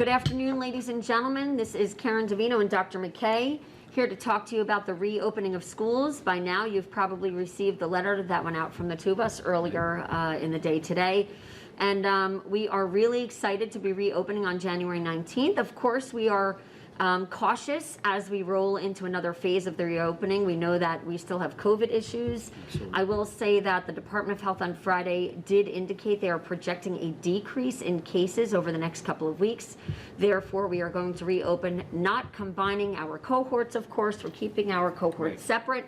Good afternoon, ladies and gentlemen. This is Karen Davino and Dr. McKay here to talk to you about the reopening of schools. By now, you've probably received the letter that went out from the two of us earlier in the day today. And we are really excited to be reopening on January 19th. Of course, we are cautious as we roll into another phase of the reopening. We know that we still have COVID issues. Absolutely. I will say that the Department of Health on Friday did indicate they are projecting a decrease in cases over the next couple of weeks. Therefore, we are going to reopen, not combining our cohorts, of course. We're keeping our cohorts separate.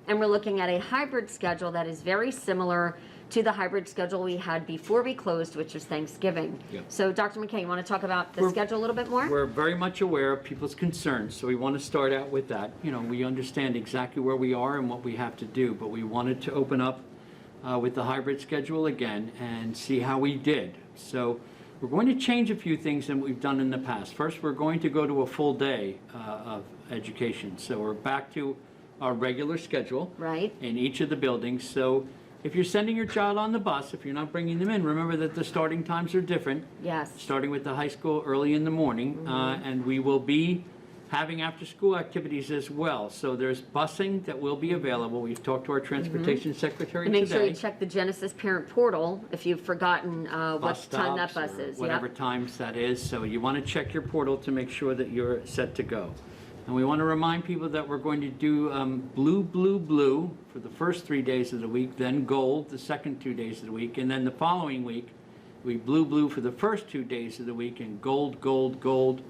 And we're looking at a hybrid schedule that is very similar to the hybrid schedule we had before we closed, which was Thanksgiving. Yep. So Dr. McKay, you want to talk about the schedule a little bit more? We're very much aware of people's concerns, so we want to start out with that. You know, we understand exactly where we are and what we have to do, but we wanted to open up with the hybrid schedule again and see how we did. So we're going to change a few things that we've done in the past. First, we're going to go to a full day of education. So we're back to our regular schedule in each of the buildings. So if you're sending your child on the bus, if you're not bringing them in, remember that the starting times are different. Yes. Starting with the high school early in the morning, and we will be having after-school activities as well. So there's busing that will be available. We've talked to our transportation secretary today. Make sure you check the Genesis parent portal if you've forgotten what time that bus is. Whatever times that is. So you want to check your portal to make sure that you're set to go. And we want to remind people that we're going to do blue, blue, blue for the first 3 days of the week, then gold the second 2 days of the week, and then the following week we blue, blue for the first 2 days of the week, and gold, gold, gold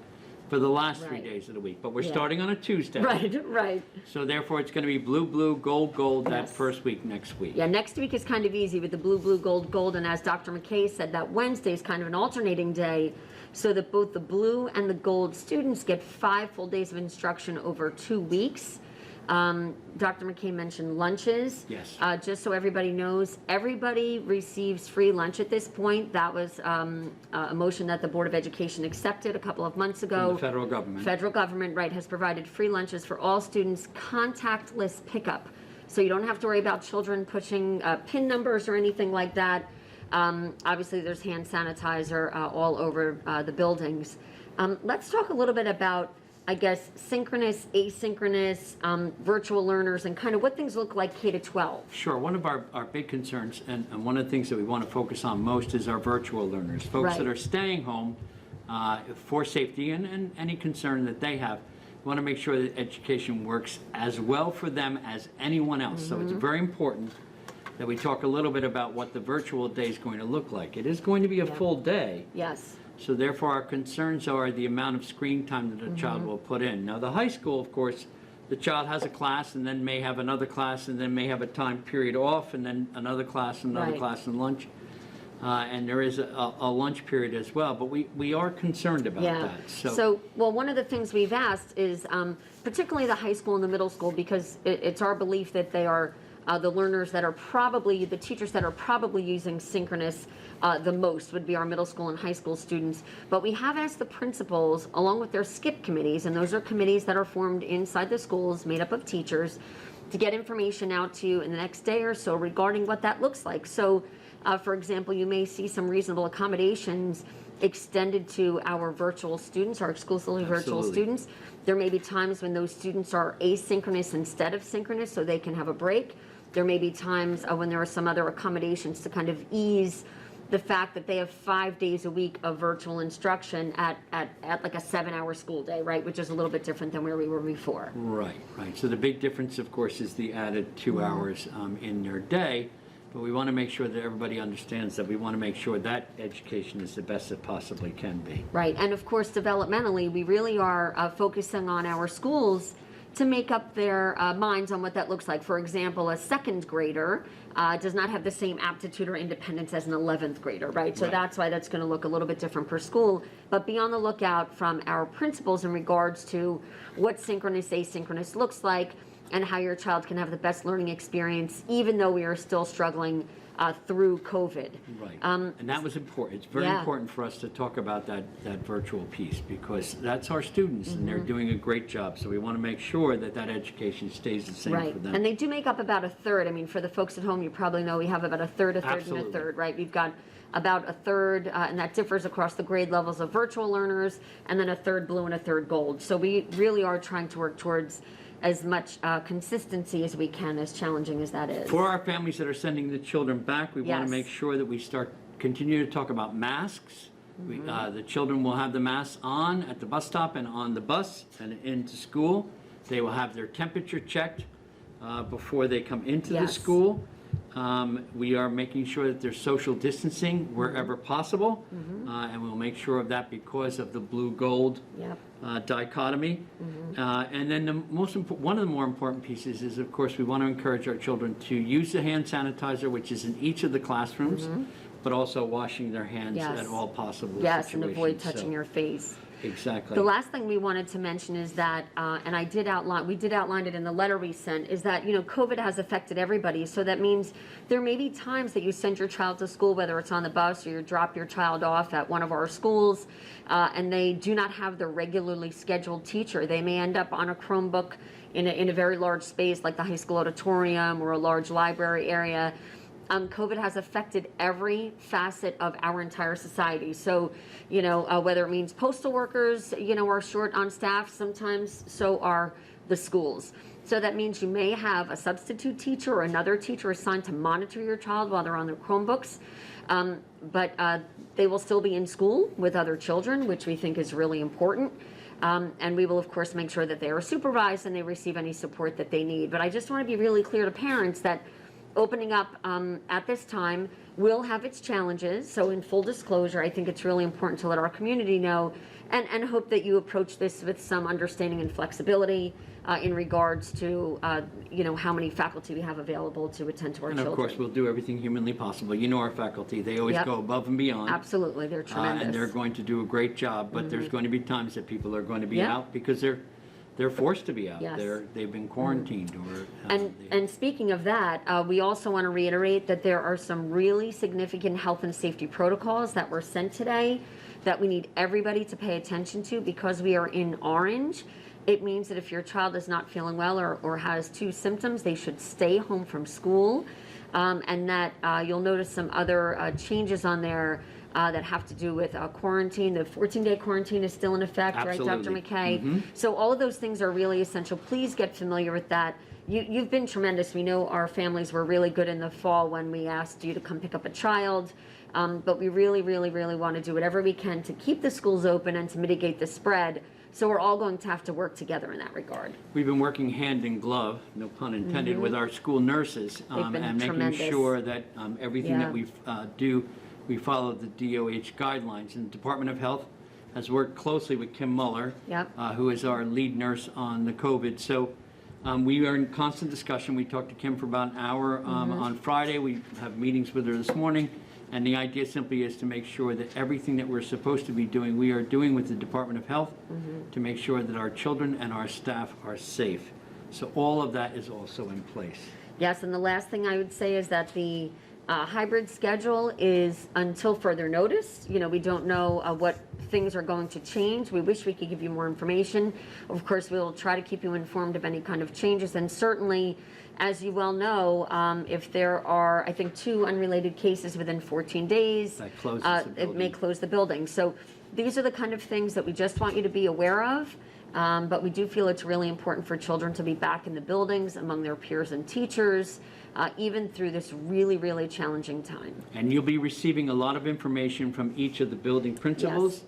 for the last 3 days of the week. But we're starting on a Tuesday. Right. So therefore it's going to be blue, blue, gold, gold that first week next week. Yeah, next week is kind of easy with the blue, blue, gold, gold, and as Dr. McKay said, that Wednesday is kind of an alternating day, so that both the blue and the gold students get 5 full days of instruction over 2 weeks. Dr. McKay mentioned lunches. Yes. Just so everybody knows, everybody receives free lunch at this point. That was a motion that the Board of Education accepted a couple of months ago. From the federal government. Federal government, right, has provided free lunches for all students, contactless pickup. So you don't have to worry about children pushing PIN numbers or anything like that. Obviously, there's hand sanitizer all over the buildings. Let's talk a little bit about, I guess, synchronous, asynchronous, virtual learners, and kind of what things look like K-12. Sure. One of our big concerns, and one of the things that we want to focus on most, is our virtual learners, folks that are staying home for safety and any concern that they have. We want to make sure that education works as well for them as anyone else. So it's very important that we talk a little bit about what the virtual day is going to look like. It is going to be a full day. Yes. So therefore our concerns are the amount of screen time that a child will put in. Now the high school, of course, the child has a class and then may have another class and then may have a time period off and then another class and another class and lunch. And there is a lunch period as well, but we are concerned about that. So, well, one of the things we've asked is particularly the high school and the middle school, because it's our belief that they are the learners that are probably, the teachers that are probably using synchronous the most would be our middle school and high school students. But we have asked the principals, along with their skip committees, and those are committees that are formed inside the schools made up of teachers, to get information out to you in the next day or so regarding what that looks like. So, for example, you may see some reasonable accommodations extended to our virtual students, our exclusively virtual students. There may be times when those students are asynchronous instead of synchronous, so they can have a break. There may be times when there are some other accommodations to kind of ease the fact that they have 5 days a week of virtual instruction at like a 7-hour school day, right? Which is a little bit different than where we were before. Right. So the big difference, of course, is the added 2 hours in their day. But we want to make sure that everybody understands that we want to make sure that education is the best it possibly can be. Right. And of course, developmentally, we really are focusing on our schools to make up their minds on what that looks like. For example, a second grader does not have the same aptitude or independence as an 11th grader, right? So that's why that's going to look a little bit different per school. But be on the lookout from our principals in regards to what synchronous, asynchronous looks like, and how your child can have the best learning experience, even though we are still struggling through COVID. Right. And that was important. It's very Yeah. important for us to talk about that virtual piece, because that's our students and they're doing a great job. So we want to make sure that that education stays the same Right, for them. and they do make up about a third. I mean, for the folks at home, you probably know we have about a third, and a Absolutely. third, right? We've got about a third, and that differs across the grade levels of virtual learners, and then a third blue and a third gold. So we really are trying to work towards as much consistency as we can, as challenging as that is. For our families that are sending the children back, we want Yes. to make sure that we continue to talk about masks. The children will have the masks on at the bus stop and on the bus and into school. They will have their temperature checked before they come into the Yes. school. We are making sure that there's social distancing wherever possible, and we'll make sure of that because of the blue-gold Yep. dichotomy. And then one of the more important pieces is, of course, we want to encourage our children to use the hand sanitizer, which is in each of the classrooms, but also washing their hands Yes. at all possible Yes, situations. and avoid So- touching your face. Exactly. The last thing we wanted to mention is that, and we did outline it in the letter we sent, is that, COVID has affected everybody. So that means there may be times that you send your child to school, whether it's on the bus or you drop your child off at one of our schools, and they do not have the regularly scheduled teacher. They may end up on a Chromebook in a very large space like the high school auditorium or a large library area. COVID has affected every facet of our entire society. So, whether it means postal workers, are short on staff, sometimes so are the schools. So that means you may have a substitute teacher or another teacher assigned to monitor your child while they're on their Chromebooks. But they will still be in school with other children, which we think is really important. And we will, of course, make sure that they are supervised and they receive any support that they need. But I just want to be really clear to parents that opening up at this time will have its challenges. So in full disclosure, I think it's really important to let our community know and hope that you approach this with some understanding and flexibility in regards to, how many faculty we have available to attend to our children. And of course, we'll do everything humanly possible. Our faculty, they always Yep. go above and beyond. Absolutely, they're tremendous. And they're going to do a great job, but there's going to be times that people are going to be Yep. out because they're forced to be out. Yes. They've been quarantined or. And speaking of that, we also want to reiterate that there are some really significant health and safety protocols that were sent today that we need everybody to pay attention to. Because we are in orange, it means that if your child is not feeling well or has 2 symptoms, they should stay home from school. And that you'll notice some other changes on there that have to do with quarantine. The 14-day quarantine is still in effect, Absolutely. right, Dr. McKay? So all of those things are really essential. Please get familiar with that. You've been tremendous. We know our families were really good in the fall when we asked you to come pick up a child. But we really, really, really want to do whatever we can to keep the schools open and to mitigate the spread. So we're all going to have to work together in that regard. We've been working hand in glove, no pun intended, with our school nurses They've been and making tremendous. sure that everything Yeah. that we do, we follow the DOH guidelines. And the Department of Health has worked closely with Kim Muller, Yep. who is our lead nurse on the COVID. So we are in constant discussion. We talked to Kim for about an hour on Friday. We have meetings with her this morning. And the idea simply is to make sure that everything that we're supposed to be doing, we are doing with the Department of Health to make sure that our children and our staff are safe. So all of that is also in place. Yes, and the last thing I would say is that the hybrid schedule is until further notice. We don't know what things are going to change. We wish we could give you more information. Of course, we will try to keep you informed of any kind of changes. And certainly, as you well know, if there are, I think, 2 unrelated cases within 14 days, That closes the it may building. close the building. So these are the kind of things that we just want you to be aware of. But we do feel it's really important for children to be back in the buildings among their peers and teachers, even through this really, really challenging time. And you'll be receiving a lot of information from each of the building principals,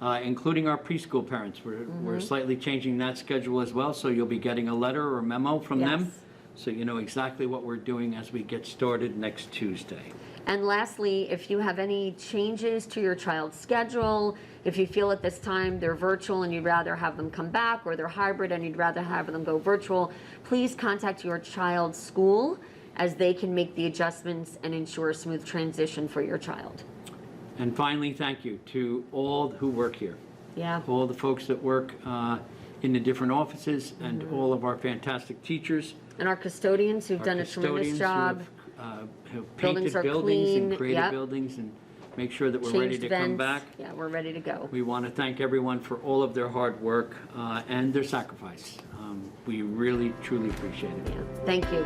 including our preschool parents. We're slightly changing that schedule as well, so you'll be getting a letter or a memo from them, Yes. so you know exactly what we're doing as we get started next Tuesday. And lastly, if you have any changes to your child's schedule, if you feel at this time they're virtual and you'd rather have them come back, or they're hybrid and you'd rather have them go virtual, please contact your child's school as they can make the adjustments and ensure a smooth transition for your child. And finally, thank you to all who work here, Yeah. all the folks that work in the different offices, and all of our fantastic teachers. And our custodians who've Our done a tremendous custodians who job. have Buildings painted are buildings and clean, created yep. buildings and make sure that we're ready Changed to come vents. back. Yeah, we're ready to go. We want to thank everyone for all of their hard work and their sacrifice. We really, truly appreciate it. Yeah, thank you.